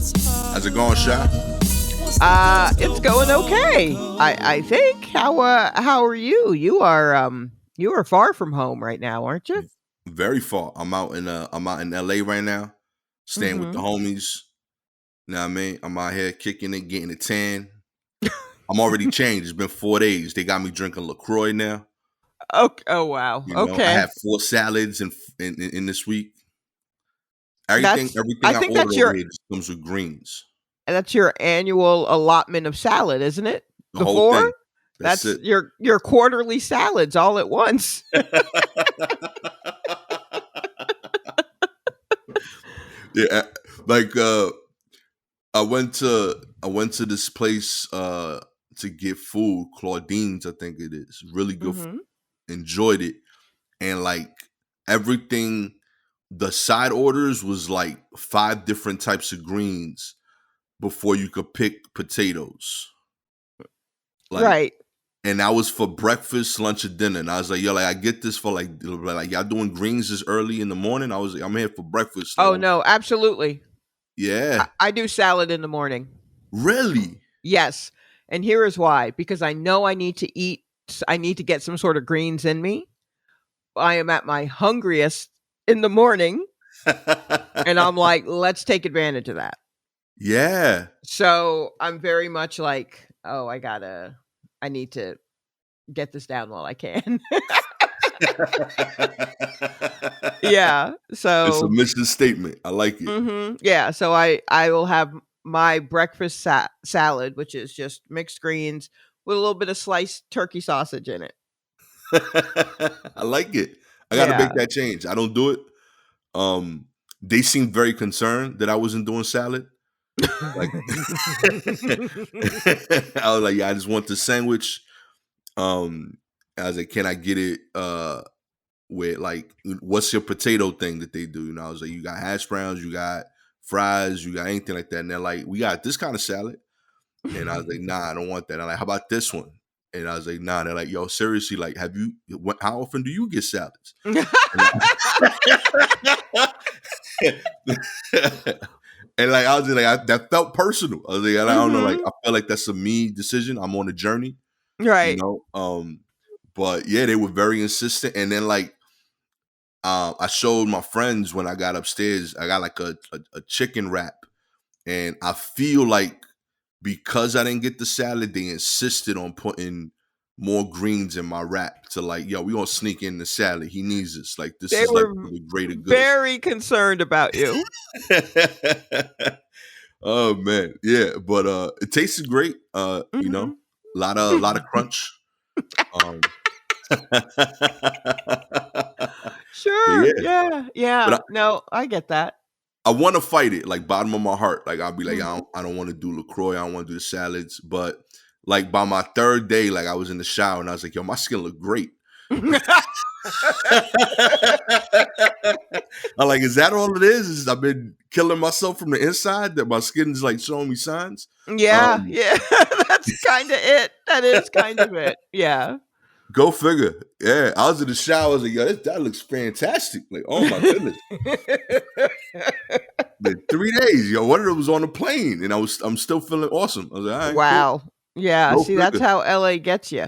How's it going, Shy? It's going okay. I think. How are you? You are far from home right now, aren't you? Very far. I'm out in LA right now, staying with the Mm-hmm. homies. You know what I mean? I'm out here kicking it, getting a tan. I'm already changed. It's been 4 days. They got me drinking LaCroix now. Okay. Oh wow. You know, I Okay. had 4 salads in this week. Everything That's. I everything I think ordered over here just comes with greens. that's your annual allotment of salad, isn't it? The The whole four. thing. That's That's it. your quarterly salads all at once. Yeah, like I went to this place to get food, Claudine's, I think it is. Really good. Mm-hmm. Enjoyed it. And like everything, the side orders was like 5 different types of greens before you could pick potatoes. Like, Right. and that was for breakfast, lunch, and dinner. And I was like, yo, like I get this for like y'all doing greens this early in the morning. I was like, I'm here for breakfast. Like, Oh no, absolutely. yeah, I do salad in the morning. really? Yes. And here is why. Because I know I need to eat. I need to get some sort of greens in me. I am at my hungriest in the morning, and I'm like, let's take advantage of that. Yeah. So I'm very much like, oh, I need to get this down while I can. Yeah. It's a So, mission statement. I like it. yeah. So I will have my breakfast salad, which is just mixed greens with a little bit of sliced turkey sausage in it. I like it. I gotta make Yeah. that change. I don't do it. They seemed very concerned that I wasn't doing salad. Like I was like, yeah, I just want the sandwich. I was like, can I get it with like what's your potato thing that they do? I was like, you got hash browns, you got fries, you got anything like that. And they're like, we got this kind of salad. And I was like, nah, I don't want that. I'm like, how about this one? And I was like, nah. They're like, yo, seriously, like, how often do you get salads? And like I was just like, that felt personal. I was like, I don't know, like I felt like that's a me decision. I'm on a journey, you Right. know. But yeah, they were very insistent. And then like I showed my friends when I got upstairs, I got like a chicken wrap. And I feel like because I didn't get the salad, they insisted on putting more greens in my wrap to like, yo, we gonna sneak in the salad. He needs this. Like this They is like were for the greater good. very concerned about you. Oh man, yeah, but it tasted great. Mhm. A lot of crunch. Um, but Sure. yeah, Yeah. but Yeah. No, I get that. I want to fight it, like bottom of my heart. Like I'll be like, Mhm. I don't want to do LaCroix. I don't want to do the salads. But like by my third day, like I was in the shower and I was like, yo, my skin look great. I'm like, is that all it is? Is I've been killing myself from the inside that my skin's like showing me signs? Yeah. Um, Yeah. That's kinda it. That is kind of it. Yeah. Go figure. Yeah, I was in the shower. I was like, yo, that looks fantastic. Like, oh my goodness. Like 3 days, yo. One of them was on a plane, and I'm still feeling awesome. I was like, all right, cool. Wow. Yeah, Go see, that's figure. how LA gets you.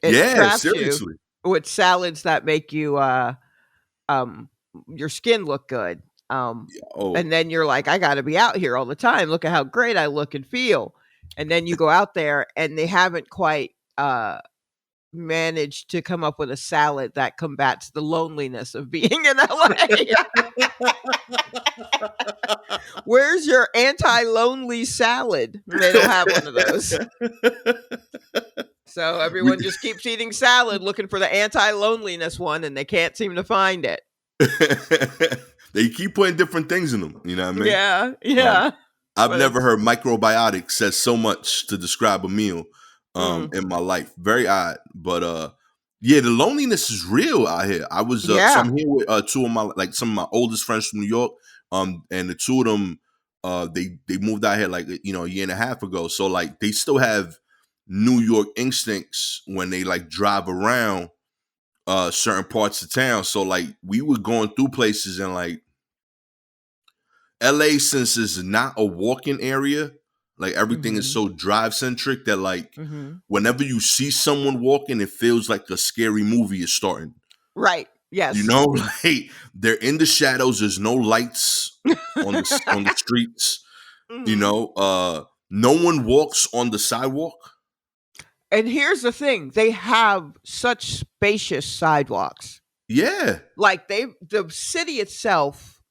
It Yeah, traps you seriously. with salads that make you, um, your skin look good, Oh, and then you're like, "I gotta be out here all the time. Look at how great I look and feel." And then you go out there, and they haven't quite, managed to come up with a salad that combats the loneliness of being in LA. Where's your anti-lonely salad? They don't have one of those. So we, everyone just keeps eating salad looking for the anti-loneliness one, and they can't seem to find it. they keep putting different things in them. You know what I mean? Yeah, Um, yeah. I've But never it's heard microbiotic says so much to describe a meal mm, in my life. Very odd, but yeah, the loneliness is real out here. I was so yeah. I'm here with two of my like some of my oldest friends from New York, and the two of them they moved out here like a year and a half ago. So like they still have New York instincts when they like drive around certain parts of town. So like we were going through places and like LA, since it's not a walking area, like everything is Mhm. so drive centric that like Mhm. whenever you see someone walking, it feels like a scary movie is starting. Right. You Yes. know, like they're in the shadows. There's no lights on the streets. You Mhm. know, no one walks on the sidewalk. And here's the thing, they have such spacious sidewalks. Yeah, Like the city itself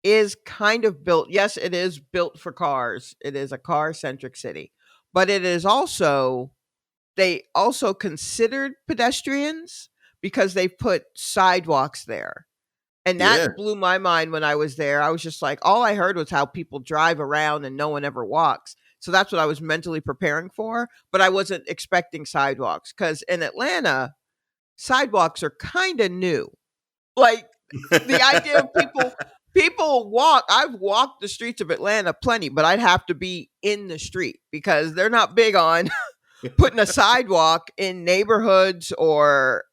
is kind of built, yes, it is built for cars. It is a car-centric city. But it is also they also considered pedestrians because they put sidewalks there. And yeah. that blew my mind when I was there. I was just like, all I heard was how people drive around and no one ever walks. So that's what I was mentally preparing for, but I wasn't expecting sidewalks because in Atlanta, sidewalks are kind of new. Like the idea of people walk. I've walked the streets of Atlanta plenty, but I'd have to be in the street because they're not big on putting a sidewalk in neighborhoods or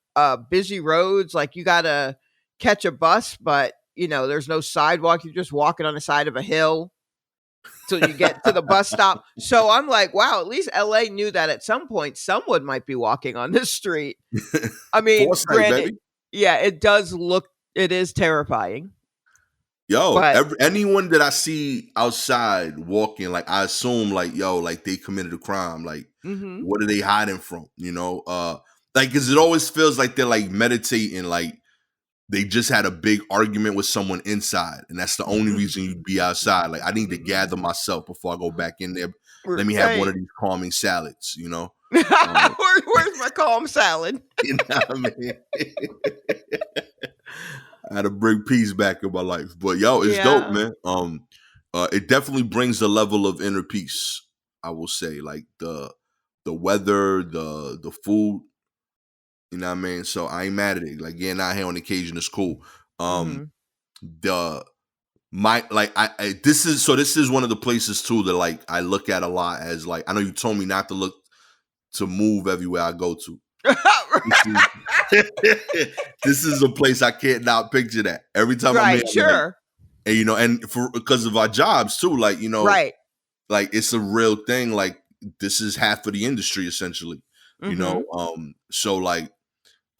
busy roads. Like you gotta catch a bus, but there's no sidewalk. You're just walking on the side of a hill till you get to the bus stop. So I'm like, wow, at least LA knew that at some point someone might be walking on this street. I mean, Foresight, granted, baby. yeah, it is terrifying, Yo, but anyone that I see outside walking, like I assume, like yo, like they committed a crime. Like, mhm. what are they hiding from? Like, because it always feels like they're like meditating, like they just had a big argument with someone inside, and that's the only reason you'd be outside. Like, I need to gather myself before I go back in there. Let me have one Right. of these calming salads. Um, Where's my calm salad? you know what I mean? I had to bring peace back in my life. But yo, it's dope, Yeah. man. It definitely brings a level of inner peace. I will say, like the weather, the food. You know what I mean? So I ain't mad at it. Like getting out here on occasion is cool. Um, Mhm. the my like this is one of the places too that like I look at a lot as like I know you told me not to look to move everywhere I go to. This is this is a place I can't not picture that. Every time I'm here, Right, I'm like, sure. and for because of our jobs too, like Right. like it's a real thing. Like this is half of the industry essentially. Mhm. So like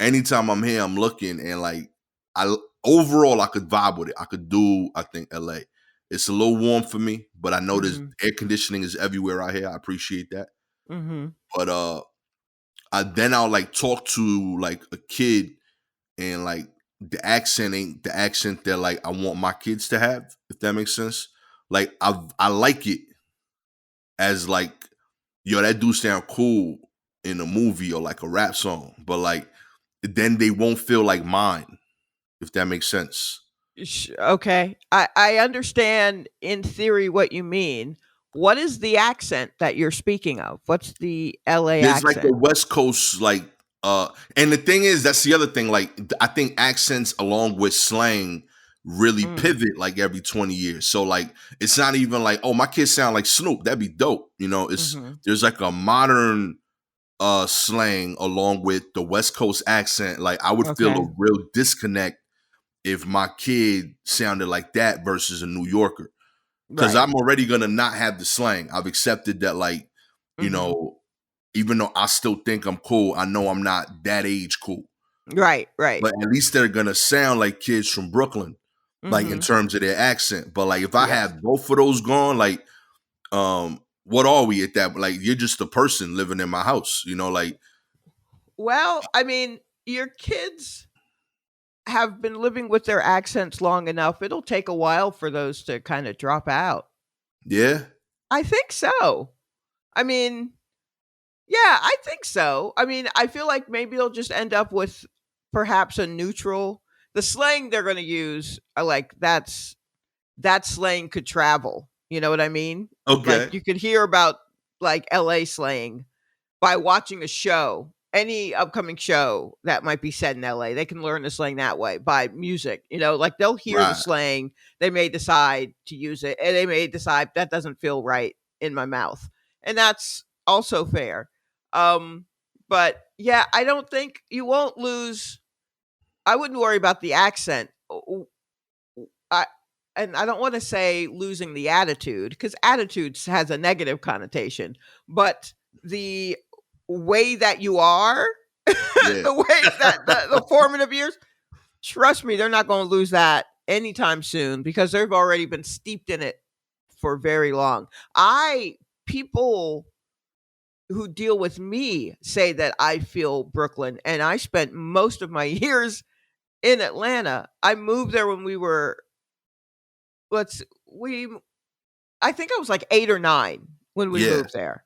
anytime I'm here, I'm looking and like I overall I could vibe with it. I could do I think LA. It's a little warm for me, but I know there's Mhm. air conditioning is everywhere out here. I appreciate that. Mhm. But I'll like talk to like a kid and like the accent ain't the accent that like I want my kids to have, if that makes sense. Like I like it as like, yo, that dude sound cool in a movie or like a rap song, but like then they won't feel like mine, if that makes sense. Okay. I understand in theory what you mean. What is the accent that you're speaking of? What's the LA There's like a accent? West Coast like and the thing is that's the other thing like I think accents along with slang really Mm. pivot like every 20 years. So like it's not even like oh my kids sound like Snoop, that'd be dope. It's Mhm. there's like a modern slang along with the West Coast accent. Like I would feel Okay. a real disconnect if my kid sounded like that versus a New Yorker. Cause Right. I'm already gonna not have the slang. I've accepted that like, you Mhm. know, even though I still think I'm cool, I know I'm not that age cool. Right, right. But at least they're gonna sound like kids from Brooklyn, like in Mhm. terms of their accent. But like if I Yes. have both of those gone, like what are we at that? Like you're just a person living in my house, like Well, I mean, your kids have been living with their accents long enough. It'll take a while for those to kind of drop out. yeah. I think so. I mean, yeah, I think so. I mean, I feel like maybe they'll just end up with perhaps a neutral. The slang they're going to use, like that slang could travel. You know what I mean? Like Okay. you could hear about like LA slang by watching a show, any upcoming show that might be set in LA. They can learn the slang that way by music. Like they'll hear the Right. slang, they may decide to use it, and they may decide that doesn't feel right in my mouth. And that's also fair. Um, but yeah, I don't think you won't lose. I wouldn't worry about the accent. I and I don't want to say losing the attitude because attitudes has a negative connotation, but the way that you are, Yeah. the way that the formative years, trust me, they're not going to lose that anytime soon because they've already been steeped in it for very long. People who deal with me say that I feel Brooklyn, and I spent most of my years in Atlanta. I moved there when we were let's we I think I was like 8 or 9 when we Yeah. moved there.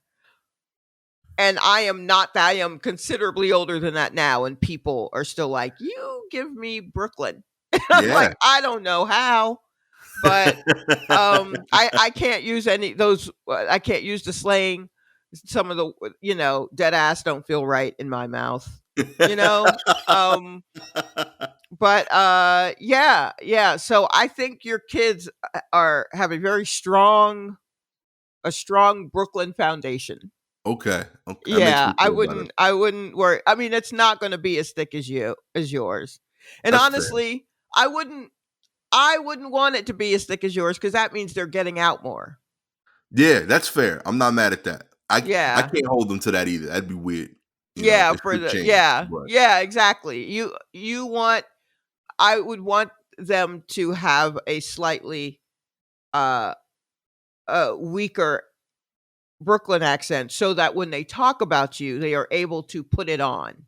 And I am not that. I am considerably older than that now, and people are still like, "You give me Brooklyn." And I'm Yeah. like, "I don't know how." But, I can't use any those I can't use the slang. Some of the dead ass don't feel right in my mouth, you know? Um, but, yeah, yeah, so I think your kids, are have a strong Brooklyn foundation. Okay. Okay. That makes Yeah, me feel better. I wouldn't worry. I mean, it's not gonna be as thick as yours. And That's fair. honestly, I wouldn't want it to be as thick as yours because that means they're getting out more. Yeah, that's fair. I'm not mad at that. I Yeah. can't hold them to that either. That'd be weird. Yeah, It for should the change, yeah. but Yeah, exactly. You want I would want them to have a slightly, uh, weaker Brooklyn accent so that when they talk about you, they are able to put it on.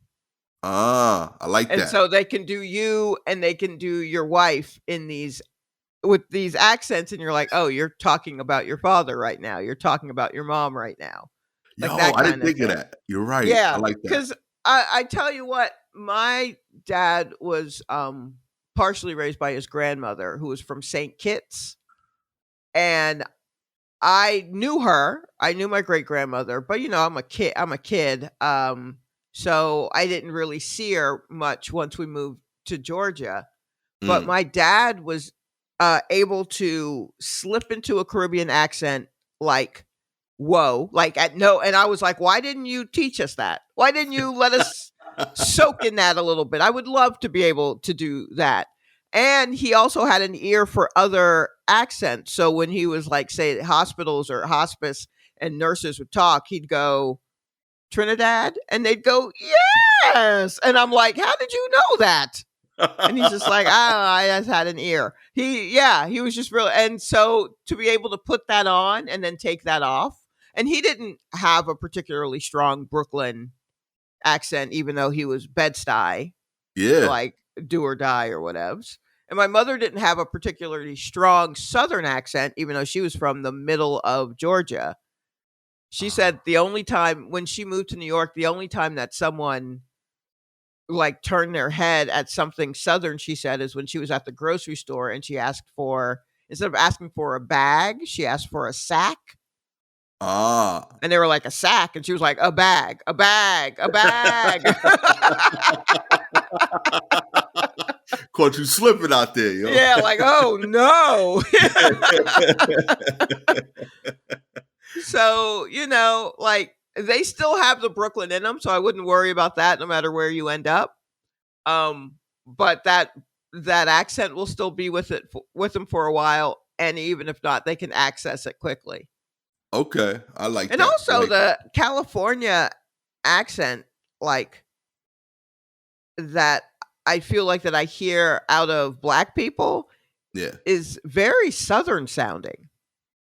I like And that. so they can do you and they can do your wife in these with these accents, and you're like, "Oh, you're talking about your father right now. You're talking about your mom right now." Like Yo, that I didn't kinda think of thing. that. You're right. I Yeah, like that. because I tell you what, my dad was, partially raised by his grandmother, who was from Saint Kitts, and I knew her. I knew my great-grandmother, but, I'm a kid, so I didn't really see her much once we moved to Georgia. But Mm. my dad was, able to slip into a Caribbean accent like, "Whoa," like, at no and I was like, "Why didn't you teach us that? Why didn't you let us soak in that a little bit?" I would love to be able to do that. And he also had an ear for other accents, so when he was, like, say, at hospitals or hospice and nurses would talk, he'd go, "Trinidad?" And they'd go, "Yes!" And I'm like, "How did you know that?" And he's just like, I just had an ear." He was just real. And so to be able to put that on and then take that off, and he didn't have a particularly strong Brooklyn accent, even though he was Bed-Stuy, Yeah. like do or die or whatevs. And my mother didn't have a particularly strong Southern accent, even though she was from the middle of Georgia. She said the only time when she moved to New York, the only time that someone like turn their head at something southern, she said, is when she was at the grocery store and she asked for instead of asking for a bag, she asked for a sack. Ah. And they were like, "A sack," and she was like, "A bag, a bag, a bag." Caught you slipping out there, yo. Yeah, like, "Oh, no." So, like, they still have the Brooklyn in them, so I wouldn't worry about that no matter where you end up. But that accent will still be with them for a while, and even if not, they can access it quickly. Okay, I like And that. I also like the California accent, like, that I feel like that I hear out of Black people yeah. is very Southern sounding.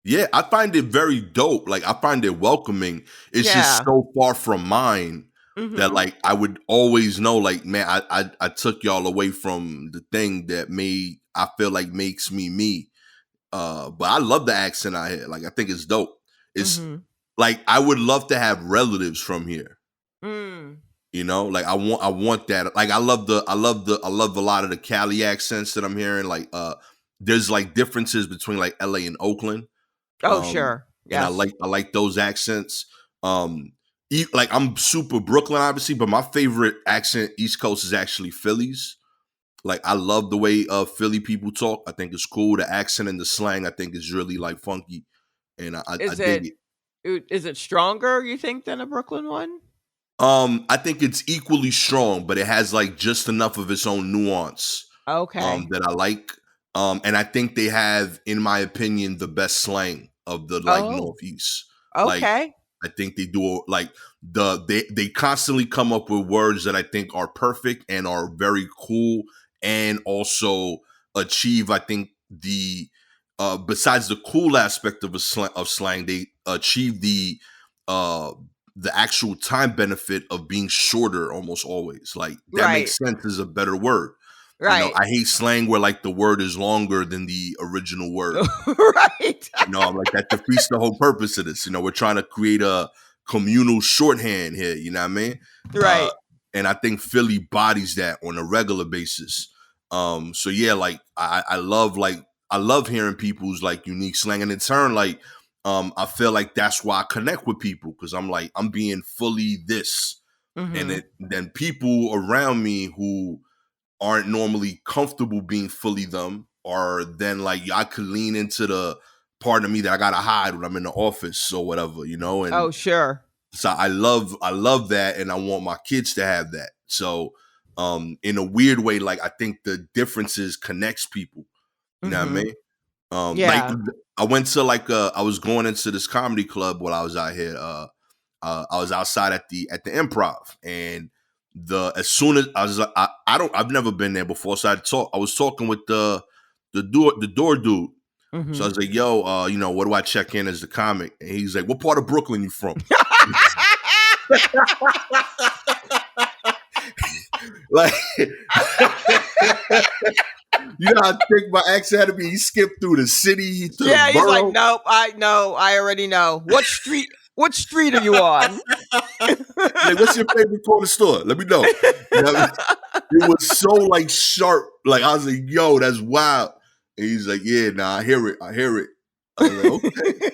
Yeah, I find it very dope. Like I find it welcoming. It's just Yeah. so far from mine that Mhm. like I would always know like man, I took y'all away from the thing that made I feel like makes me me. But I love the accent I had. Like I think it's dope. It's Mhm. like I would love to have relatives from here. Mm. Like I want that. Like I love a lot of the Cali accents that I'm hearing. Like there's like differences between like LA and Oakland. Oh, Um sure. and I Yes. like I like those accents. Like I'm super Brooklyn obviously, but my favorite accent East Coast is actually Philly's. Like I love the way Philly people talk. I think it's cool. The accent and the slang I think is really like funky, and I Is dig it it. is it stronger, you think, than a Brooklyn one? I think it's equally strong, but it has like just enough of its own nuance Okay. that I like. And I think they have, in my opinion, the best slang of the like Oh, Northeast. Like okay. I think they do like they constantly come up with words that I think are perfect and are very cool, and also achieve, I think, the besides the cool aspect of slang, they achieve uh the actual time benefit of being shorter almost always. Like that Right. makes sense is a better word. Right. I hate slang where like the word is longer than the original word. Right. I'm like, that defeats the whole purpose of this. We're trying to create a communal shorthand here. You know what I mean? Uh, Right. and I think Philly bodies that on a regular basis. So yeah, like I love hearing people's like unique slang, and in turn, like I feel like that's why I connect with people because I'm like I'm being fully this, and Mhm. then people around me who aren't normally comfortable being fully them, or then like I could lean into the part of me that I gotta hide when I'm in the office or whatever, Oh, and sure. so I love that, and I want my kids to have that. So in a weird way, like I think the differences connects people. You know what I Mhm. mean? Like Yeah. I went to I was going into this comedy club while I was out here. I was outside at the Improv, and the as soon as I was like, I've never been there before, so I was talking with the door dude. So I Mhm. was like, "Yo, what do I check in as the comic?" And he's like, "What part of Brooklyn you from?" Like, how thick my accent had to be. He skipped through the city to the Yeah, he's like, borough. "Nope, I know. I already know. What street are you on?" Like, what's your favorite corner store? Let me know. It was so like sharp. Like I was like, yo, that's wild. And he's like, yeah, nah, I hear it. I hear it. I was like, okay.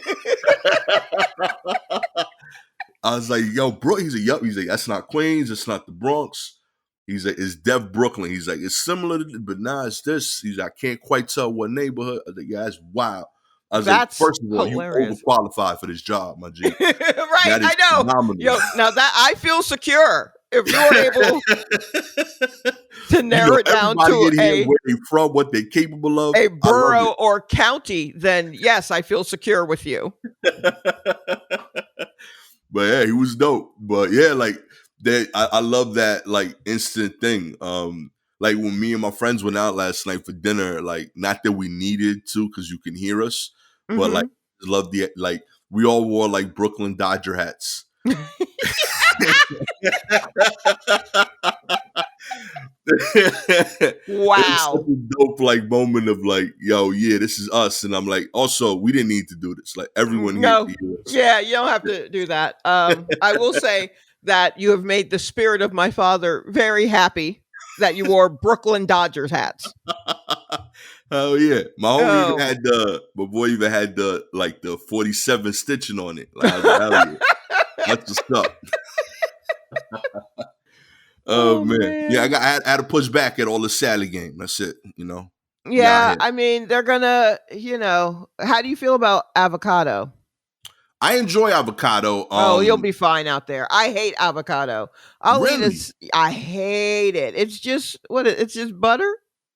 I was like, yo, bro. He's like, yup. He's like, that's not Queens. It's not the Bronx. He's like, it's Dev Brooklyn. He's like, it's similar, but nah, it's this. He's like, I can't quite tell what neighborhood. I was like, yeah, that's wild. I was like, That's first of all, you hilarious. overqualified for this job, my G. Right, That is I know. phenomenal. Yo, now that I feel secure if you were able to narrow it down Everybody to in here, where they from, what they're capable of. a I love borough or county, then yes, I feel secure with you. it. But yeah, he was dope. But yeah, like that, I love that like instant thing. Like when me and my friends went out last night for dinner, like not that we needed to because you can hear us, but like Mhm. love the like we all wore like Brooklyn Dodger hats. It was such Wow. a dope like moment of like, yo, yeah, this is us. And I'm like, also, we didn't need to do this. Like everyone here No. can hear us. Yeah, you don't have to do that. I will say that you have made the spirit of my father very happy that you wore Brooklyn Dodgers hats. Hell yeah. Oh. My boy even had the 47 stitching on it. Like I was like, hell yeah. That's what's up. Oh Oh, man. Yeah, man. I had to push back at all the Sally game. That's it. We out Yeah, here. I mean, they're gonna, how do you feel about avocado? I enjoy avocado. Oh, you'll be fine out there. I hate avocado. I'll eat Really? it. I hate it. It's just it's just butter.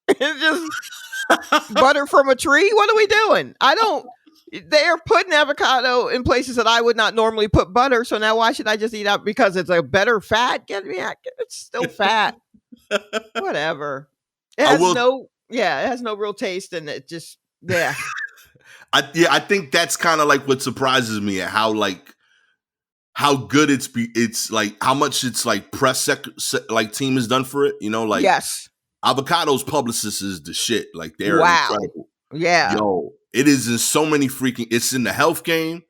It's just butter from a tree. What are we doing? I don't. They're putting avocado in places that I would not normally put butter. So now why should I just eat out because it's a better fat? Get me out. It's still fat. Whatever. It I has will no. Yeah, it has no real taste, and it just yeah. I think that's kind of like what surprises me at how good it's like how much it's like like team has done for it. Like Yes. Avocado's publicist is the shit. Like they're Wow. incredible. Yeah. Yo, it is in so many freaking. It's in the health game.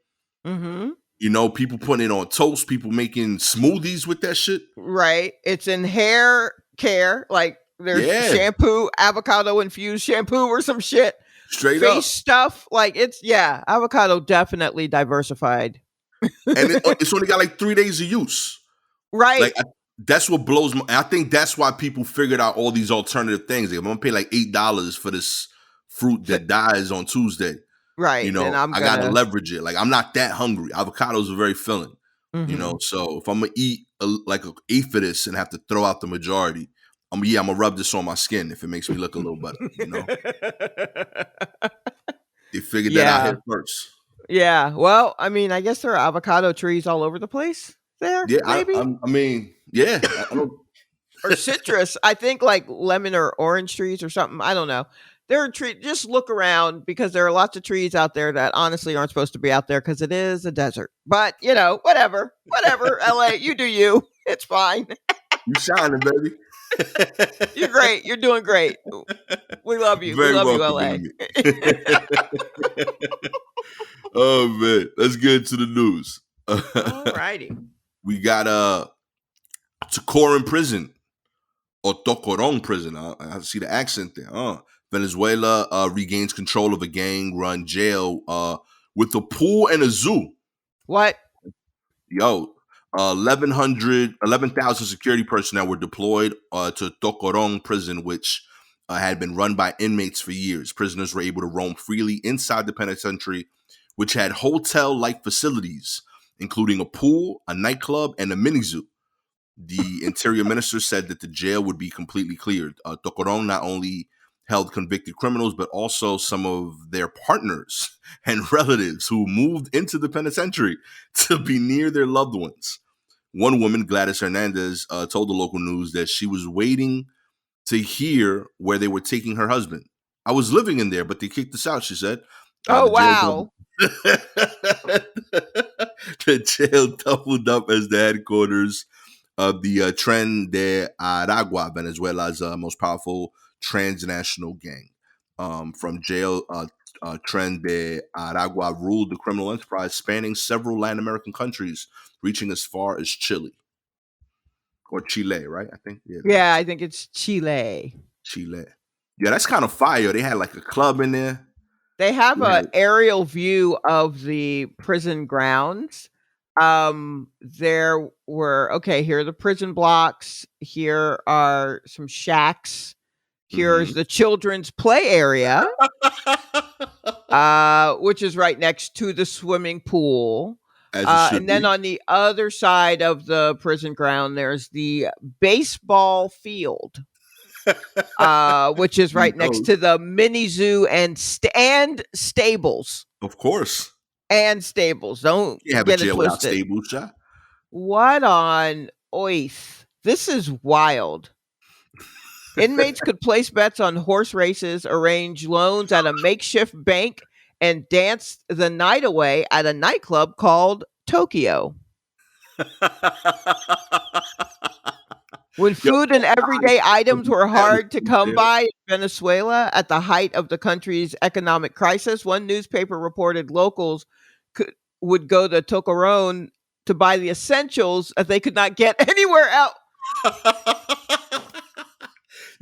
Mm-hmm. People putting it on toast. People making smoothies with that shit. Right. It's in hair care. Like there's Yeah, shampoo, avocado infused shampoo or some shit. straight Face up. stuff. Like yeah, avocado definitely diversified. And it's only got like 3 days of use. Right. Like that's what blows my. I think that's why people figured out all these alternative things. Like, I'm gonna pay like $8 for this fruit that dies on Tuesday. Right. Then I'm I gotta gonna leverage it. Like I'm not that hungry. Avocados are very filling. mhm. So if I'm gonna eat like an eighth of this and have to throw out the majority, I'm gonna rub this on my skin if it makes me look a little better. You know, they figured that out Yeah. here first. Yeah. Well, I mean, I guess there are avocado trees all over the place there, Yeah, maybe. I mean, yeah, I don't. Or citrus. I think like lemon or orange trees or something. I don't know. There are trees. Just look around because there are lots of trees out there that honestly aren't supposed to be out there because it is a desert. But whatever, whatever. LA, you do you. It's fine. You shining, baby. You're great. You're doing great. We love you. We Very love you, welcoming LA. me. Oh man, let's get into the news. All righty. We got Tocoron prison or Tocoron prison. I see the accent there. Venezuela regains control of a gang-run jail with a pool and a zoo. What? Yo, 11,000 security personnel were deployed to Tocoron prison, which had been run by inmates for years. Prisoners were able to roam freely inside the penitentiary, which had hotel-like facilities, including a pool, a nightclub, and a mini zoo. The interior minister said that the jail would be completely cleared. Tocoron not only held convicted criminals, but also some of their partners and relatives who moved into the penitentiary to be near their loved ones. One woman, Gladys Hernandez, told the local news that she was waiting to hear where they were taking her husband. I was living in there, but they kicked us out, she said. Oh, The jail wow. the jail doubled up as the headquarters of the Tren de Aragua, Venezuela's most powerful transnational gang. From jail, Tren de Aragua ruled the criminal enterprise spanning several Latin American countries, reaching as far as Chile. Or Chile, right? I think. Yeah, I think it's Chile. Chile. Yeah, that's kind of fire. They had like a club in there. They have Yeah. an aerial view of the prison grounds. There were here are the prison blocks. Here are some shacks. Here's the children's play area, which is right next to the swimming pool. And then on the other side of the prison ground, there's the baseball field, which is right next to the mini zoo and stables. Of course. And stables. Don't You have get a jail it without twisted. stables, shot. What on earth? This is wild. Inmates could place bets on horse races, arrange loans at a makeshift bank, and dance the night away at a nightclub called Tokyo. When food and everyday items were hard to come by in Venezuela at the height of the country's economic crisis, one newspaper reported locals would go to Tocoron to buy the essentials that they could not get anywhere else.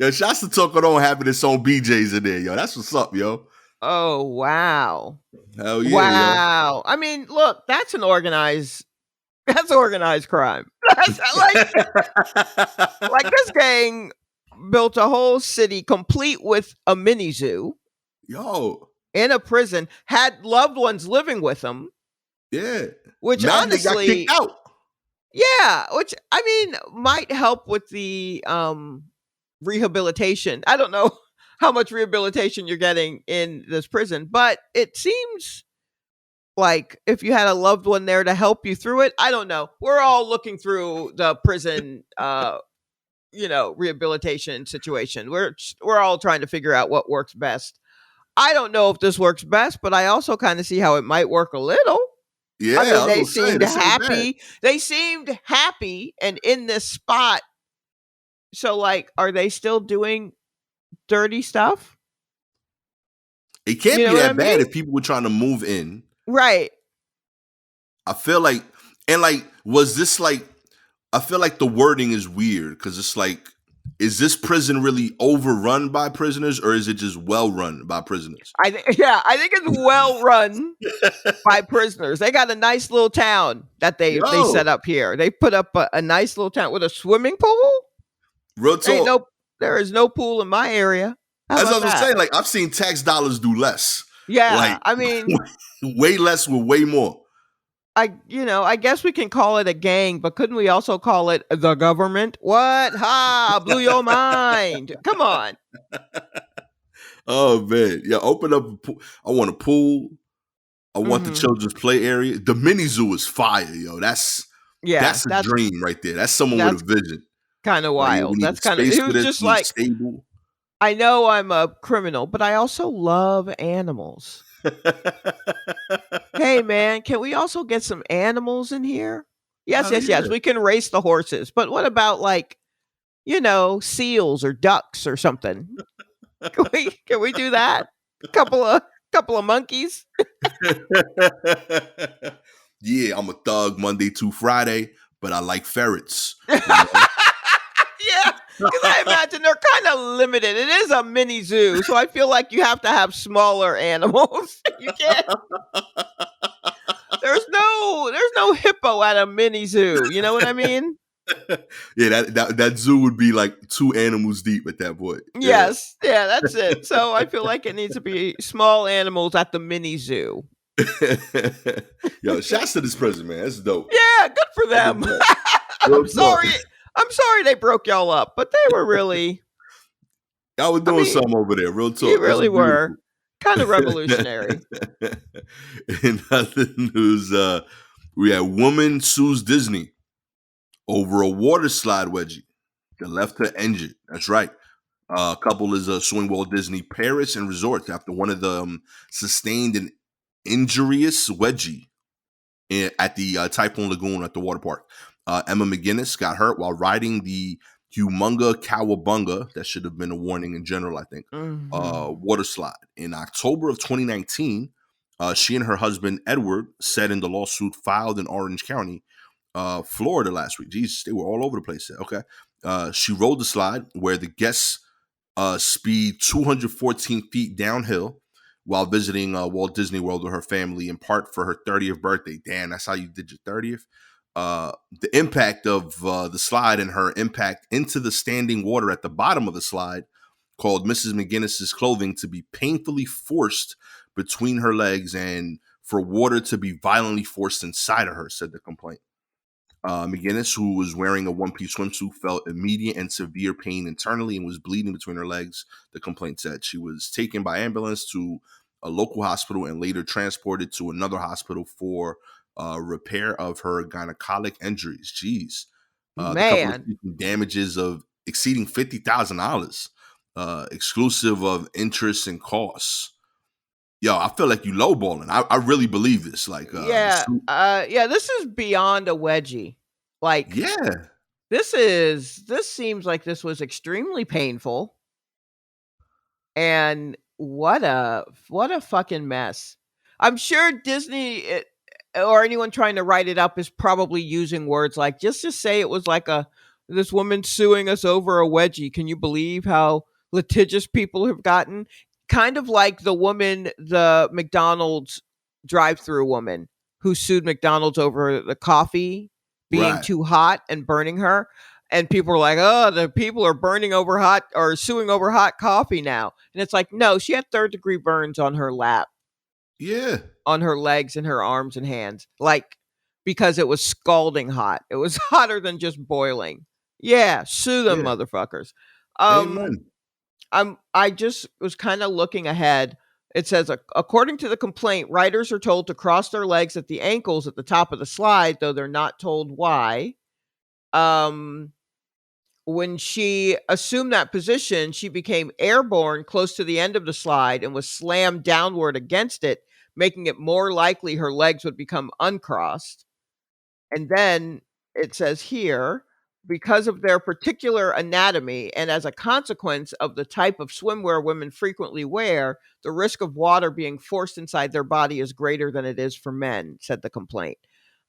Yo, shouts to Tocoron having its own BJs in there, yo. That's what's up, yo. Oh, wow. Hell yeah, wow. Yo. I mean, look, that's organized crime. That's like this gang built a whole city complete with a mini zoo. Yo. In a prison, had loved ones living with them. Yeah. Which now honestly they got kicked out. Yeah, which I mean might help with the rehabilitation. I don't know how much rehabilitation you're getting in this prison, but it seems like if you had a loved one there to help you through it, I don't know. We're all looking through the prison rehabilitation situation. We're all trying to figure out what works best. I don't know if this works best, but I also kind of see how it might work a little. Yeah, I mean, they seemed happy. They seemed happy and in this spot. So, like, are they still doing dirty stuff? It can't be that bad if people were trying to move in. Right. I feel like, and like, was this like, I feel like the wording is weird because it's like, is this prison really overrun by prisoners or is it just well run by prisoners? I think it's well run by prisoners. They got a nice little town that they set up here. They put up a nice little town with a swimming pool. Real talk. There is no pool in my area. As I was saying, like I've seen tax dollars do less. Yeah, like, I mean, way less with way more. I guess we can call it a gang, but couldn't we also call it the government? What? Ha! Blew your mind. Come on. Oh man, yeah. Open up. I want a pool. I want the Mhm. children's play area. The mini zoo is fire, yo. Yeah, That's a dream right there. That's someone with a that's vision. kind of Like, yeah, we wild. need That's a kind of space it for was this. just We need a like stable. I know I'm a criminal, but I also love animals. Hey man, can we also get some animals in here? Yes, Hell yes, yes. yeah. We can race the horses. But what about like, seals or ducks or something? Can we do that? Couple of couple of monkeys? Yeah, I'm a thug Monday to Friday, but I like ferrets. You know. Yeah, because I imagine they're kind of limited. It is a mini zoo, so I feel like you have to have smaller animals. You can't. There's no hippo at a mini zoo. You know what I mean? Yeah, that zoo would be like two animals deep at that point. Yeah. Yes, yeah, that's it. So I feel like it needs to be small animals at the mini zoo. Yo, shouts to this prison, man. That's dope. Yeah, good for That's a them. bet. I'm Real talk. sorry. I'm sorry they broke y'all up, but they were really. Y'all were I doing mean, something over there. Real you talk. This is really were beautiful. kind of revolutionary. In other news, we had woman sues Disney over a water slide wedgie that left her injured. That's right. Couple is suing Walt Disney Paris and Resorts after one of them sustained an injurious wedgie at the Typhoon Lagoon at the water park. Emma McGinnis got hurt while riding the Humunga Cowabunga. That should have been a warning in general, I think. Mhm. Water slide. In October of 2019, she and her husband, Edward, said in the lawsuit filed in Orange County, Florida last week. Jesus, they were all over the place there. Okay. She rode the slide where the guests speed 214 feet downhill while visiting Walt Disney World with her family, in part for her 30th birthday. Damn, that's how you did your 30th. The impact of the slide and her impact into the standing water at the bottom of the slide called Mrs. McGinnis's clothing to be painfully forced between her legs and for water to be violently forced inside of her, said the complaint. McGinnis, who was wearing a one-piece swimsuit, felt immediate and severe pain internally and was bleeding between her legs, the complaint said. She was taken by ambulance to a local hospital and later transported to another hospital for repair of her gynecologic injuries. Jeez. The couple is Man, seeking damages of exceeding $50,000, exclusive of interest and costs. Yo, I feel like you lowballing. I really believe this. Like the yeah, suit. yeah. This is beyond a wedgie. Like Yeah. this seems like this was extremely painful, and what a fucking mess. I'm sure or anyone trying to write it up is probably using words like just to say it was like a this woman suing us over a wedgie. Can you believe how litigious people have gotten? Kind of like the McDonald's drive-through woman who sued McDonald's over the coffee being Right. too hot and burning her. And people are like, oh, the people are burning over hot or suing over hot coffee now. And it's like, no, she had third degree burns on her lap, Yeah. on her legs and her arms and hands, like because it was scalding hot. It was hotter than just boiling. Yeah, sue them Yeah. motherfuckers. Um Amen. I just was kind of looking ahead. It says according to the complaint, riders are told to cross their legs at the ankles at the top of the slide, though they're not told why. Um when she assumed that position, she became airborne close to the end of the slide and was slammed downward against it, making it more likely her legs would become uncrossed. And then it says here, because of their particular anatomy and as a consequence of the type of swimwear women frequently wear, the risk of water being forced inside their body is greater than it is for men, said the complaint.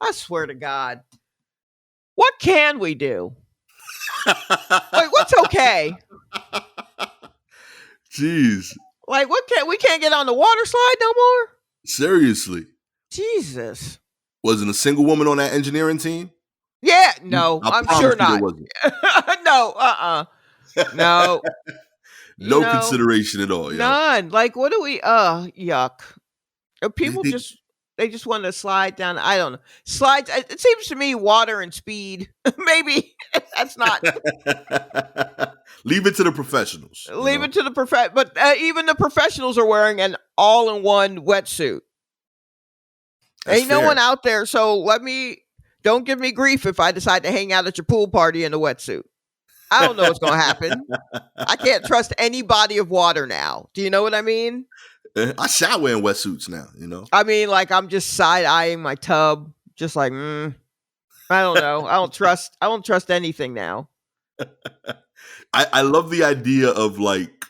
I swear to God. What can we do? Like, what's okay? Jeez. Like, we can't get on the water slide no more? Seriously. Jesus. Wasn't a single woman on that engineering team? Yeah, no, I I'm promise sure you there not. wasn't. No, no, you No know, consideration at all, yo. none. Like, what do we yuck. They, People they, just They just want to slide down. I don't know. Slides. It seems to me water and speed. Maybe that's not. Leave it to the professionals. Leave it to the but even the professionals are wearing an all-in-one wetsuit. That's Ain't no fair. one out there, so don't give me grief if I decide to hang out at your pool party in a wetsuit. I don't know what's going to happen. I can't trust any body of water now. Do you know what I mean? I shower in wetsuits now, you know? I mean, like, I'm just side-eyeing my tub, just like, I don't know. I don't trust anything now. I love the idea of like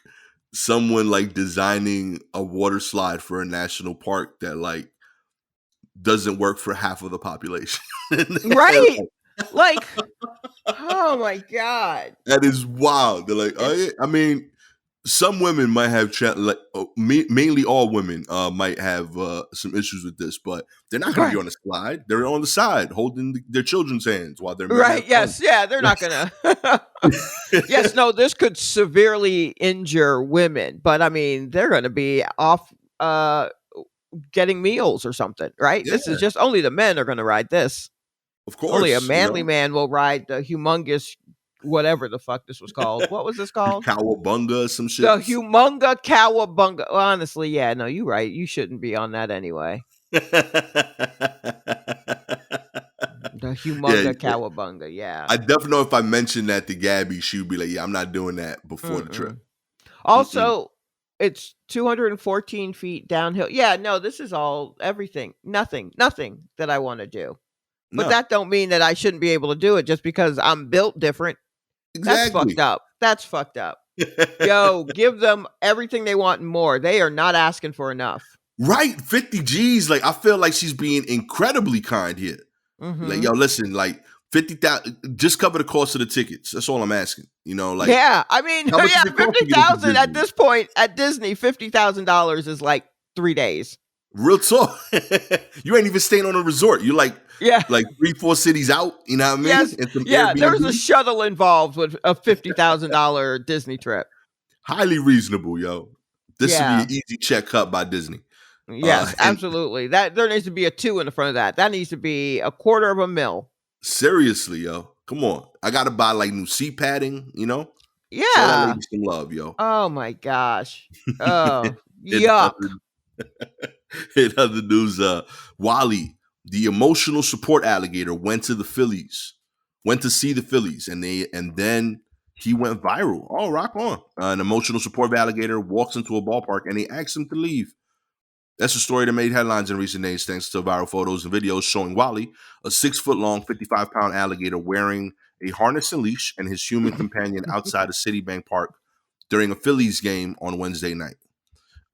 someone like designing a water slide for a national park that like doesn't work for half of the population. Right? Like, oh my God. That is wild. They're like, oh yeah. I mean, some women might have mainly all women might have some issues with this, but they're not going to be on the slide. They're on the side holding their children's hands while they're right. Yes. Yeah. They're not going to. Yes. No. This could severely injure women, but I mean, they're going to be off getting meals or something, right? Yeah. This is just only the men are going to ride this. Of course, only a manly man will ride the humongous. Whatever the fuck this was called. What was this called? Cowabunga, some shit. The humonga cowabunga. Well, honestly, yeah, no, you're right. You shouldn't be on that anyway. The humonga cowabunga, yeah. I definitely know if I mentioned that to Gabby, she would be like, yeah, I'm not doing that before the trip. Also, it's 214 feet downhill. Yeah, no, this is all everything. Nothing that I want to do. But that don't mean that I shouldn't be able to do it just because I'm built different. Exactly. That's fucked up. Yo, give them everything they want and more. They are not asking for enough. Right. 50 G's. Like, I feel like she's being incredibly kind here. Like, yo, listen, like 50,000, just cover the cost of the tickets. That's all I'm asking. You know, like, yeah, I mean, 50,000 at this point at Disney, $50,000 is like 3 days. Real talk. You ain't even staying on a resort. You're like, like 3-4 cities out. You know what I mean? Yes. Yeah, there's a shuttle involved with a $50,000 Disney trip. Highly reasonable, yo. This should be an easy check cut by Disney. Yes, absolutely. That there needs to be a 2 in the front of that. That needs to be $250,000. Seriously, yo. Come on. I gotta buy like new seat padding, you know? Yeah. Show that lady some love, yo. Oh my gosh. Oh, yuck. In other news, Wally, the emotional support alligator, went to see the Phillies, and then he went viral. Oh, rock on. An emotional support alligator walks into a ballpark and they ask him to leave. That's a story that made headlines in recent days thanks to viral photos and videos showing Wally, a 6-foot-long, 55-pound alligator wearing a harness and leash, and his human companion outside a Citibank Park during a Phillies game on Wednesday night.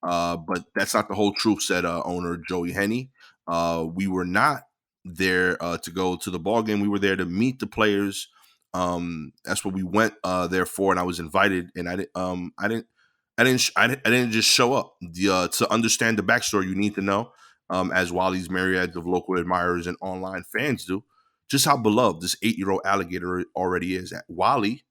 But that's not the whole truth, said owner Joey Henney. We were not there to go to the ball game. We were there to meet the players. That's what we went there for, and I was invited, and I didn't just show up. To understand the backstory, you need to know, as Wally's myriads of local admirers and online fans do, just how beloved this 8-year-old alligator already is. Wally,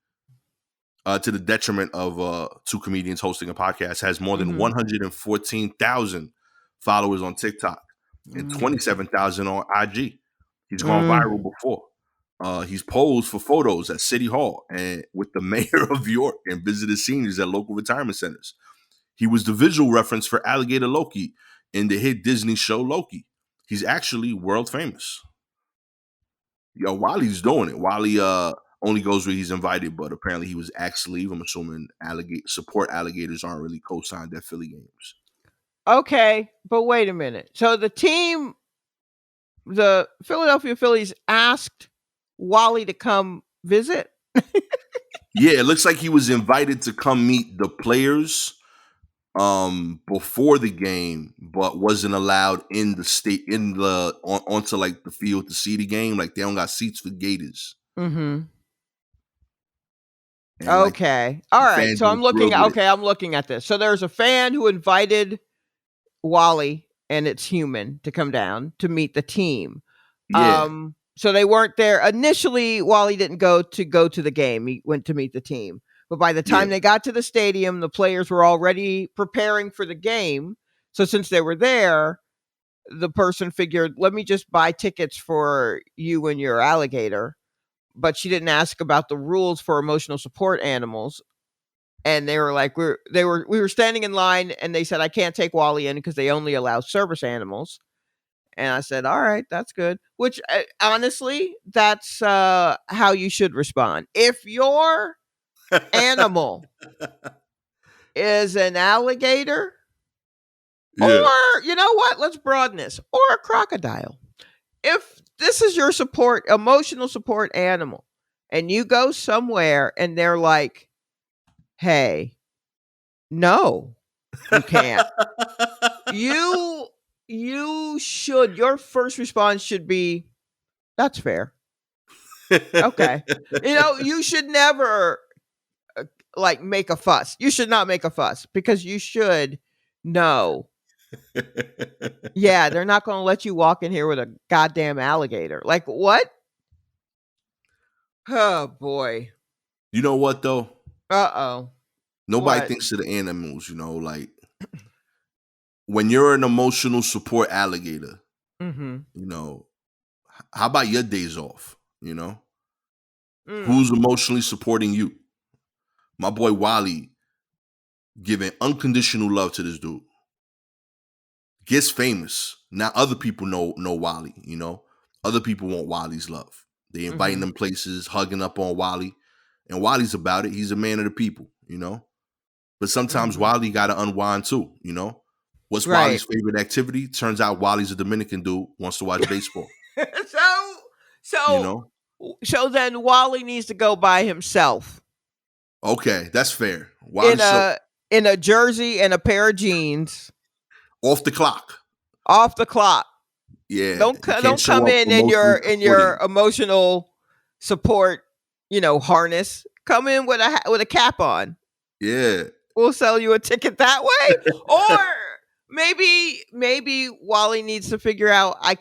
to the detriment of 2 comedians hosting a podcast, has more than 114,000 followers on TikTok and 27,000 on IG. He's gone viral before. He's posed for photos at City Hall and with the mayor of York and visited seniors at local retirement centers. He was the visual reference for Alligator Loki in the hit Disney show Loki. He's actually world famous. Yo, Wally's doing it. Wally only goes where he's invited, but apparently he was asked to leave. I'm assuming support alligators aren't really co-signed at Philly games. Okay, but wait a minute. So the Philadelphia Phillies asked Wally to come visit? Yeah, it looks like he was invited to come meet the players before the game, but wasn't allowed in the onto like the field to see the game. Like they don't got seats for Gators. Okay. All right. So I'm looking at this. So there's a fan who invited Wally and it's human to come down to meet the team. Yeah. So they weren't there. Initially, Wally didn't go to the game. He went to meet the team. But by the time they got to the stadium, the players were already preparing for the game. So since they were there, the person figured, let me just buy tickets for you and your alligator. But she didn't ask about the rules for emotional support animals. And they were like, we were standing in line, and they said, I can't take Wally in because they only allow service animals. And I said, all right, that's good. Which honestly, that's how you should respond. If your animal is an alligator, Yeah. or you know what? Let's broaden this, or a crocodile. If this is your emotional support animal, and you go somewhere and they're like, hey, no, you can't. You your first response should be, that's fair. Okay. You should never like make a fuss. You should not make a fuss because you should know. Yeah, they're not going to let you walk in here with a goddamn alligator. Like what? Oh boy. You know what though? Uh-oh. Nobody What? thinks of the animals, like when you're an emotional support alligator, Mhm. how about your days off? Mm. Who's emotionally supporting you? My boy Wally giving unconditional love to this dude. Gets famous. Now other people know Wally, Other people want Wally's love. They inviting Mhm. them places, hugging up on Wally. And Wally's about it. He's a man of the people. But sometimes Mhm. Wally got to unwind too. What's Right. Wally's favorite activity? Turns out Wally's a Dominican dude, wants to watch baseball. so You so know? so then Wally needs to go by himself Okay, that's fair. Wally in show a jersey and a pair of jeans off the clock. off the clock. Yeah, Don't you can't don't show come up in emotionally in supporting your him. emotional support, harness. Come in with a cap on. Yeah. We'll sell you a ticket that way. Or maybe Wally needs to figure out, I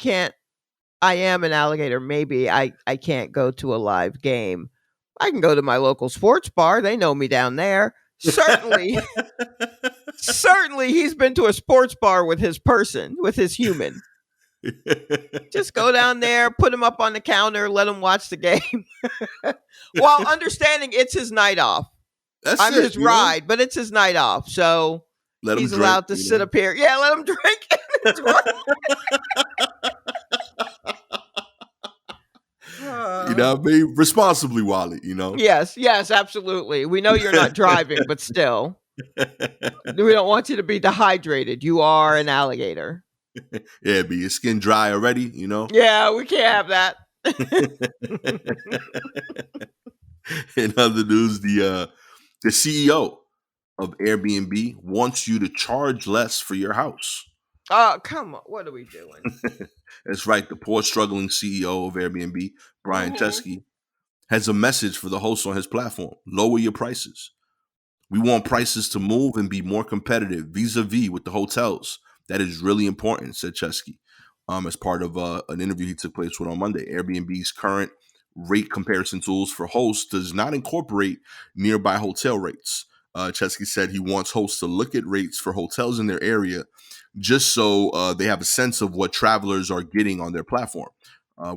am an alligator. Maybe I can't go to a live game. I can go to my local sports bar. They know me down there. Certainly he's been to a sports bar with with his human. Just go down there, put him up on the counter, let him watch the game. While understanding it's his night off. That's I'm it, his ride, but it's his night off. So Let him he's drink, allowed to sit up here. Yeah, let him drink and enjoy. You know what I mean? Responsibly, Wally. Yes, absolutely. We know you're not driving, but still, we don't want you to be dehydrated. You are an alligator. Yeah, be your skin dry already. Yeah, we can't have that. In other news, the CEO of Airbnb wants you to charge less for your house. Oh, come on. What are we doing? That's right. The poor, struggling CEO of Airbnb, Brian Mm-hmm. Chesky, has a message for the hosts on his platform: lower your prices. We want prices to move and be more competitive vis-a-vis with the hotels. That is really important, said Chesky, as part of an interview he took place with on Monday. Airbnb's current rate comparison tools for hosts does not incorporate nearby hotel rates. Chesky said he wants hosts to look at rates for hotels in their area just so they have a sense of what travelers are getting on their platform.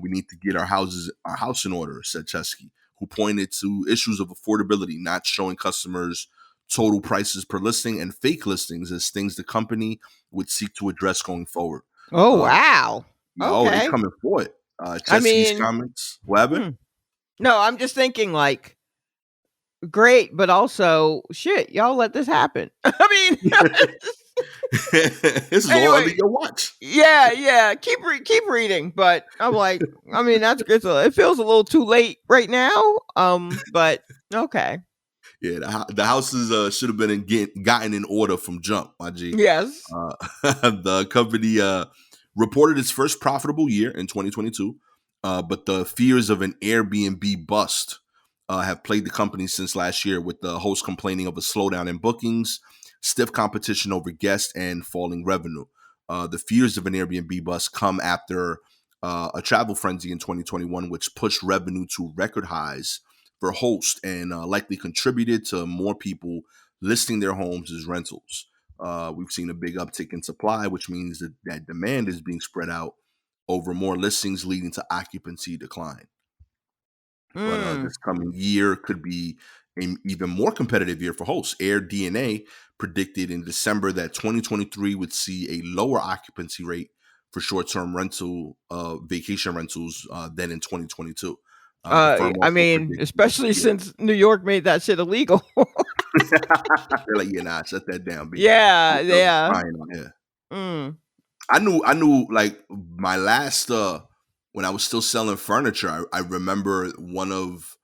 We need to get our house in order, said Chesky, who pointed to issues of affordability, not showing customers total prices per listing, and fake listings as things the company would seek to address going forward. Oh, Uh, wow. they Okay. coming for it. I Chesky's mean, comments. What happened? hmm. No, I'm just thinking like, great, but also shit, y'all let this happen. I mean, This is all under anyway, your watch. yeah. Keep reading, but I'm like, I mean, it feels a little too late right now. But okay. Yeah, the houses should have been gotten in order from jump, my G. Yes. The company reported its first profitable year in 2022, but the fears of an Airbnb bust have plagued the company since last year, with the host complaining of a slowdown in bookings, stiff competition over guests, and falling revenue. The fears of an Airbnb bust come after a travel frenzy in 2021, which pushed revenue to record highs for hosts and likely contributed to more people listing their homes as rentals. We've seen a big uptick in supply, which means that demand is being spread out over more listings, leading to occupancy decline. But Mm. this coming year could be an even more competitive year for hosts. AirDNA predicted in December that 2023 would see a lower occupancy rate for short-term rental vacation rentals than in 2022. The firm I also mean, predicted, especially yeah, since New York made that shit illegal. they're like, yeah, nah, shut that down, B. Yeah, Hotels are yeah. crying out here. Mm. I knew like my last when I was still selling furniture, I remember one of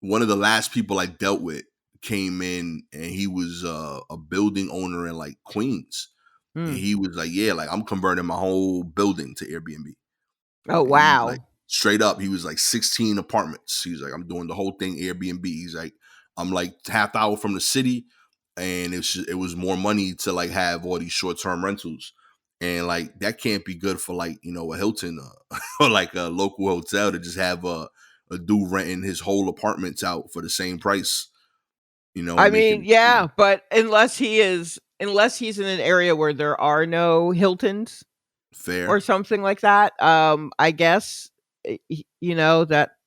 the last people I dealt with came in, and he was a building owner in like Queens. And Mm. he was like, yeah, like I'm converting my whole building to Airbnb. Oh, And he was like, wow. straight up, he was like 16 apartments. He's like, I'm doing the whole thing Airbnb. He's like, I'm like half hour from the city, and it was more money to like have all these short term rentals, and like that can't be good for like a Hilton or like a local hotel to just have a dude renting his whole apartments out for the same price, I and mean, making yeah, but unless he's in an area where there are no Hiltons or fair. something like that, I guess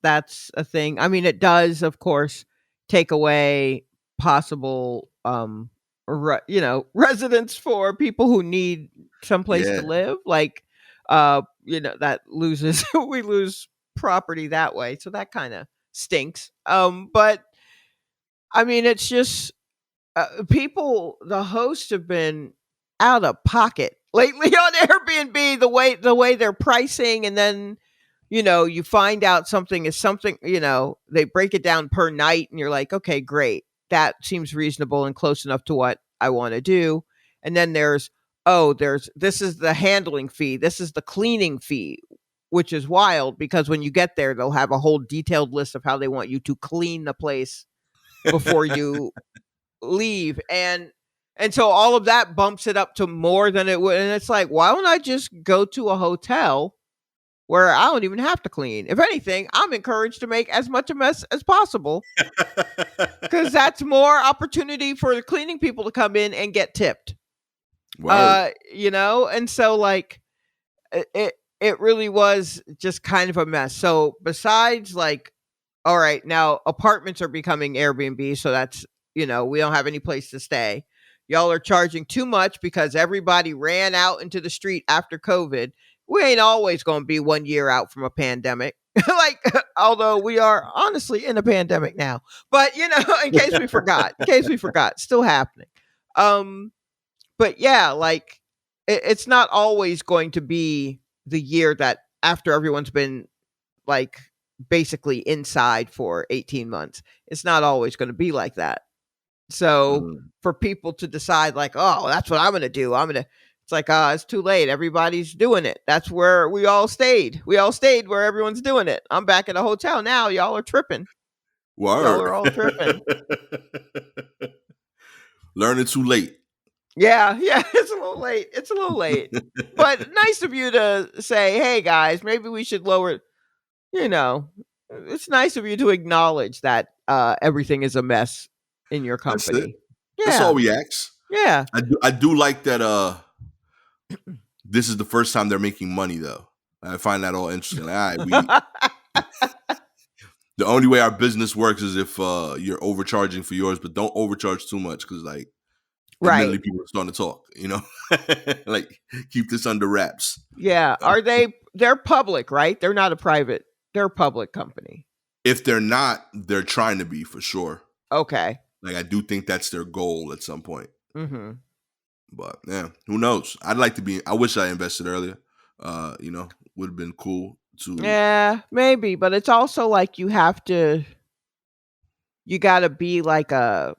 that's a thing. I mean, it does, of course, take away possible residents for people who need someplace to Yeah, live. Like, that loses we lose property that way, so that kind of stinks. But I mean, it's just the hosts have been out of pocket lately on Airbnb. The way they're pricing, and then you find out something is something. They break it down per night, and you're like, okay, great, that seems reasonable and close enough to what I want to do. And then there's this is the handling fee, this is the cleaning fee, which is wild because when you get there, they'll have a whole detailed list of how they want you to clean the place before you leave. And so all of that bumps it up to more than it would, and it's like, why don't I just go to a hotel where I don't even have to clean? If anything, I'm encouraged to make as much a mess as possible because that's more opportunity for the cleaning people to come in and get tipped. word. And so like it really was just kind of a mess. So besides, like, all right, now apartments are becoming Airbnb, so that's, we don't have any place to stay. Y'all are charging too much because everybody ran out into the street after COVID. We ain't always going to be 1 year out from a pandemic. Like, although we are honestly in a pandemic now, but in case we forgot, still happening. Um, but yeah, like it's not always going to be the year that after everyone's been like basically inside for 18 months. It's not always going to be like that. So Mm. for people to decide like, oh, that's what I'm going to do, it's like, it's too late. Everybody's doing it. That's where we all stayed. We all stayed where everyone's doing it. I'm back at a hotel now. Y'all are tripping. Y'all Word. are all tripping. Learning too late. Yeah, yeah, it's a little late. It's a little late. But nice of you to say, hey guys, maybe we should lower, you know, it's nice of you to acknowledge that everything is a mess in your That's it. company. That's Yeah, all we ask. yeah. I do like that this is the first time they're making money though. I find that all interesting. Like, all right, the only way our business works is if you're overcharging for yours, but don't overcharge too much because like admittedly Right. people are starting to talk. Like keep this under wraps. Yeah. Uh, They're public, right? They're not a private, they're a public company. if they're not, they're trying to be for sure. Okay. Like I do think that's their goal at some point. Mhm. But yeah, who knows? I'd like to be. I wish I invested earlier. Would have been cool to. Yeah, maybe, but it's also like you got to be like a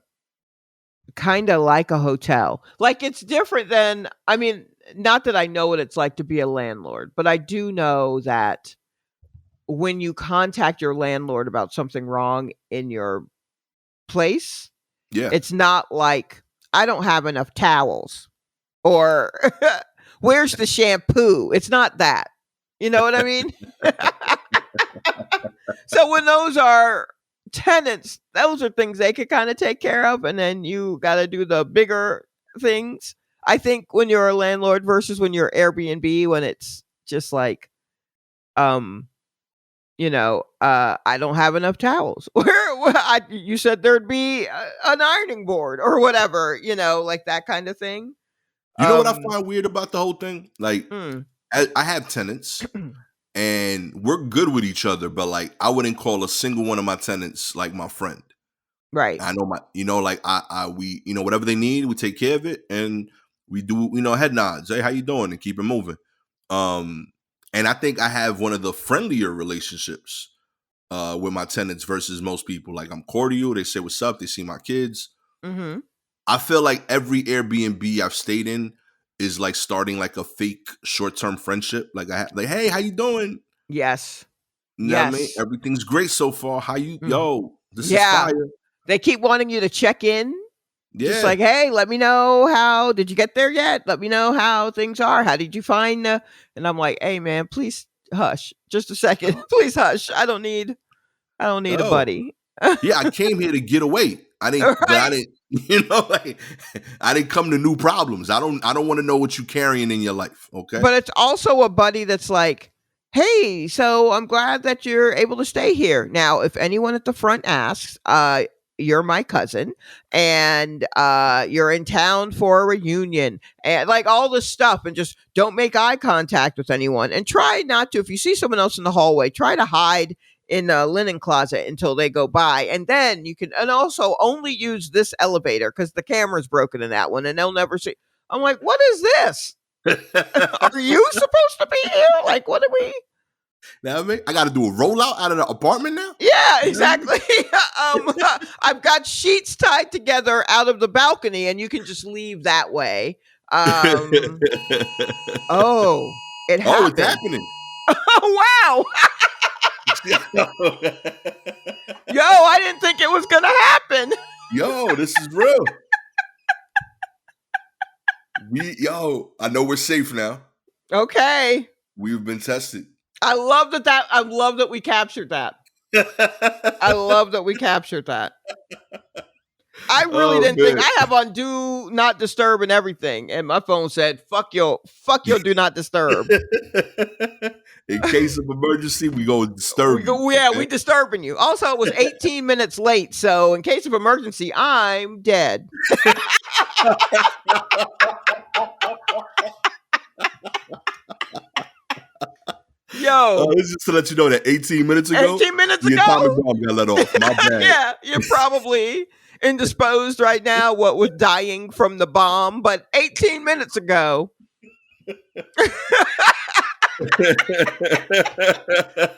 kind of like a hotel. Like it's different than, I mean, not that I know what it's like to be a landlord, but I do know that when you contact your landlord about something wrong in your place, Yeah, it's not like I don't have enough towels or where's the shampoo? It's not that. You know what I mean? So when those are tenants, those are things they could kind of take care of, and then you got to do the bigger things. I think when you're a landlord versus when you're Airbnb, when it's just like, I don't have enough towels. You said there'd be an ironing board or whatever, like that kind of thing. You know what I find weird about the whole thing? Like, Hmm. I have tenants and we're good with each other, but like, I wouldn't call a single one of my tenants like my friend. Right. I know we, whatever they need, we take care of it, and we do, head nods. Hey, how you doing? And keep it moving. And I think I have one of the friendlier relationships with my tenants versus most people. Like, I'm cordial. They say what's up. They see my kids. Mm-hmm. I feel like every Airbnb I've stayed in is like starting like a fake short-term friendship. Like, hey, how you doing? Yes. You know what I mean? Yes. Everything's great so far. How you? Yo, this is Yeah. fire. They keep wanting you to check in. Just Yeah. like, hey, let me know how, did you get there yet? Let me know how things are. How did you find and I'm like, hey man, please hush. Just a second. Please hush. I don't need a Oh. buddy. Yeah, I came here to get away. I Right? didn't, like, I didn't come to new problems. I don't want to know what you're carrying in your life. Okay. But it's also a buddy that's like, hey, so I'm glad that you're able to stay here. Now, if anyone at the front asks, you're my cousin and you're in town for a reunion and like all this stuff, and just don't make eye contact with anyone and try not to. If you see someone else in the hallway, try to hide in a linen closet until they go by, and then you can, and also only use this elevator because the camera's broken in that one and they'll never see. I'm like, what is this? Are you supposed to be here? Like, what are we? Now, I got to do a rollout out of the apartment now. Yeah, exactly. I've got sheets tied together out of the balcony, and you can just leave that way. Oh, it happened. It's happening. Oh, wow. Yo, I didn't think it was going to happen. Yo, this is real. I know we're safe now. Okay. We've been tested. I love that we captured that. I love that we captured that. I really didn't think. I have on do not disturb and everything, and my phone said, fuck your do not disturb. In case of emergency, we go disturb you. We disturbing you. Also, it was 18 minutes late, so in case of emergency, I'm dead. Yo, this is to let you know that 18 minutes ago, the atomic bomb got let off. My bad. Yeah, you're probably indisposed right now, what with dying from the bomb, but 18 minutes ago.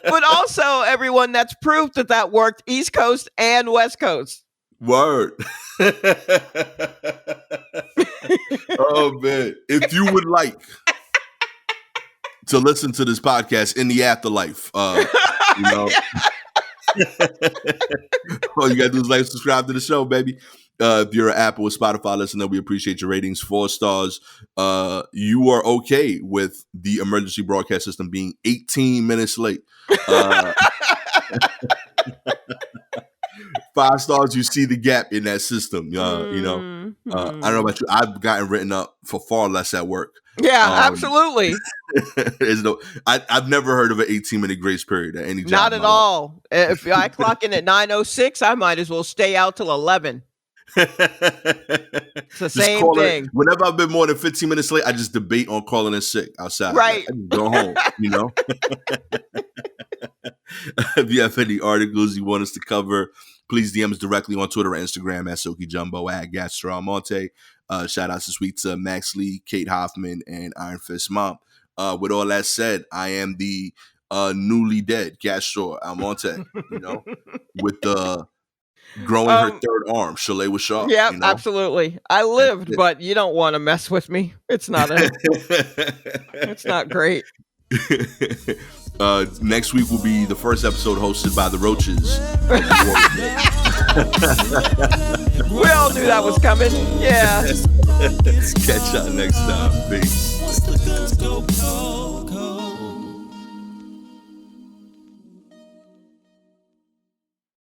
But also, everyone, that's proof that worked East Coast and West Coast. Word. Oh man, if you would like to listen to this podcast in the afterlife, all you gotta do is like, subscribe to the show, baby. If you're an Apple or Spotify listener, we appreciate your ratings. 4 stars. You are okay with the emergency broadcast system being 18 minutes late. 5 stars, you see the gap in that system. I don't know about you. I've gotten written up for far less at work. Yeah, absolutely. I've never heard of an 18-minute grace period at any job. Not at all. If I clock in at 9:06, I might as well stay out till 11. It's the same thing. Whenever I've been more than 15 minutes late, I just debate on calling in sick outside. Right. I just go home, If you have any articles you want us to cover, please DM us directly on Twitter or Instagram at Silky Jumbo, at Gastor Almonte. Shout out to sweet Max Lee, Kate Hoffman, and Iron Fist Mom. With all that said, I am the newly dead Gastor Almonte, with the growing her third arm, Shalewa Sharpe. Yeah, absolutely. I lived, but you don't want to mess with me. It's not great. Next week will be the first episode hosted by the Roaches. We all knew that was coming. Yeah. Catch y'all next time. Peace.